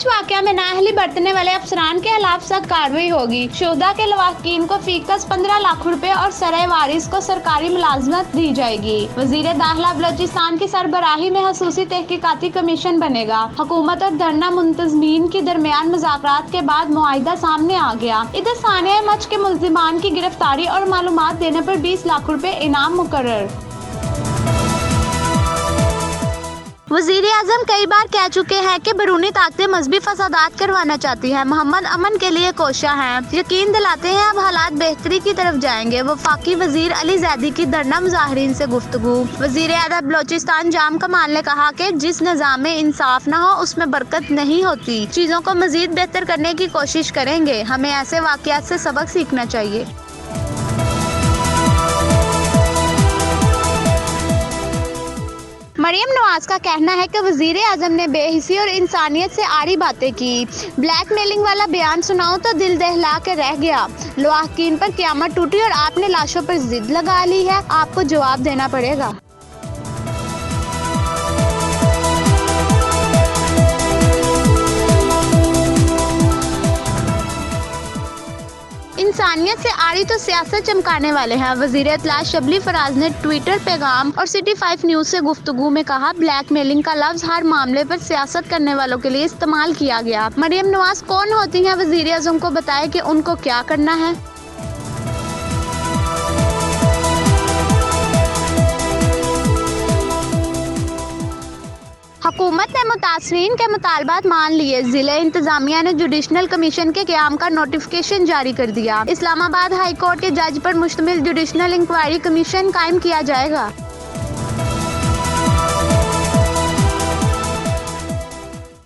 हज वाकया में नाअहली बरतने वाले अफसरान के खिलाफ सख्त कार्रवाई होगी। शुहदा के लवाहकीन को फीकस 15 लाख रुपए और सराय वारिस को सरकारी मुलाजमत दी जाएगी। वजीर दाखिला बलोचिस्तान की सरबराही में खसूसी तहकीकाती कमीशन बनेगा। हुकूमत और धरना मुंतजमीन के दरमियान मुज़ाकरात के बाद मुआहिदा सामने आ गया। इधर सानिया मच के मुल्जिमान की गिरफ्तारी और मालूमात देने पर 20 लाख रुपए इनाम मुकर्रर। वज़ीर आज़म कई बार कह चुके हैं कि बैरूनी ताकतें मजहबी फसादात करवाना चाहती हैं। मोहम्मद अमन के लिए कोशा हैं, यकीन दिलाते हैं अब हालात बेहतरी की तरफ जाएंगे। वफाकी वजीर अली जैदी की धरना मुजाहिरीन से गुफ्तगू। वजीर आला बलोचिस्तान जाम कमाल ने कहा कि जिस निज़ाम में इंसाफ न हो उसमें बरकत नहीं होती। चीज़ों को मजीद बेहतर करने की कोशिश करेंगे। हमें ऐसे वाक़यात से सबक सीखना चाहिए। मरियम नवाज का कहना है कि वजीर आजम ने बेहिसी और इंसानियत से आड़ी बातें की। ब्लैकमेलिंग वाला बयान सुनाऊं तो दिल दहला के रह गया। लवाहकीन पर क़यामत टूटी और आपने लाशों पर जिद लगा ली है, आपको जवाब देना पड़ेगा। इंसानियत से आड़ी तो सियासत चमकाने वाले हैं। वजीर इत्तलात शबली फराज ने ट्विटर पैगाम और सिटी 5 न्यूज़ से गुफ्तगू में कहा, ब्लैकमेलिंग का लफ्ज हर मामले पर सियासत करने वालों के लिए इस्तेमाल किया गया। मरियम नवाज कौन होती हैं? वजीर आज़म को बताए कि उनको क्या करना है। हुकूमत ने मुतासरीन के मुतालबात मान लिए। जिले इंतजामिया ने जुडिशनल कमीशन के क़याम का नोटिफिकेशन जारी कर दिया। इस्लामाबाद हाई कोर्ट के जज पर मुश्तमिल जुडिशनल इंक्वायरी कमीशन कायम किया जाएगा।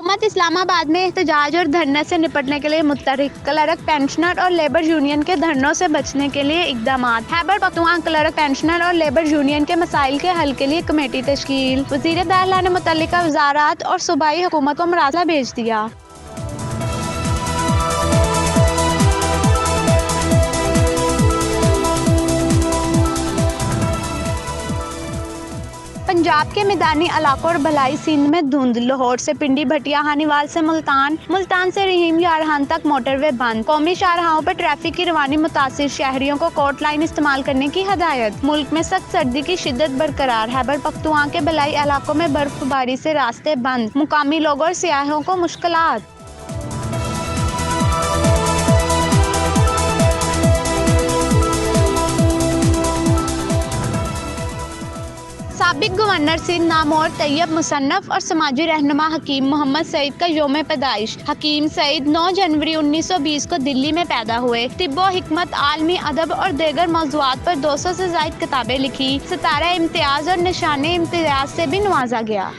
हुकूमत इस्लामाबाद में एहतजाज और धरने से निपटने के लिए मुतहरिक क्लर्क, पेंशनर और लेबर यूनियन के धरनों से बचने के लिए इक़दामात। खैबर पख्तूनख्वा क्लर्क, पेंशनर और लेबर यूनियन के मसाइल के हल के लिए कमेटी तश्कील। वज़ीर दाखिला ने मुतल्लिका वज़ारात और सूबाई हुकूमत को मरासला भेज दिया। पंजाब के मैदानी इलाकों और भलाई सिंध में धुंध। लाहौर से पिंडी, भटिया, हानीवाल से मुल्तान, मुल्तान से रहीम यारहान तक मोटरवे बंद। कौमी शाहराहों पर ट्रैफिक की रवानी मुतासिर, शहरियों को कोर्ट लाइन इस्तेमाल करने की हदायत। मुल्क में सख्त सर्दी की शिद्दत बरकरार। खैबर पख्तूनख्वा के भलाई इलाकों में बर्फबारी से रास्ते बंद। मुकामी लोगों और सियाहों को मुश्किलात। साबिक गवर्नर सिंध नामोर तैयब मुसन्नफ और समाजी रहनुमा हकीम मोहम्मद सईद का यौम पैदाइश। हकीम सईद 9 जनवरी 1920 को दिल्ली में पैदा हुए। तिब्बो हिकमत, आलमी अदब और देगर मौज़ूआत पर 200 से ज़ायद किताबें लिखी। सितारा इम्तियाज और निशाने इम्तियाज से भी नवाजा गया।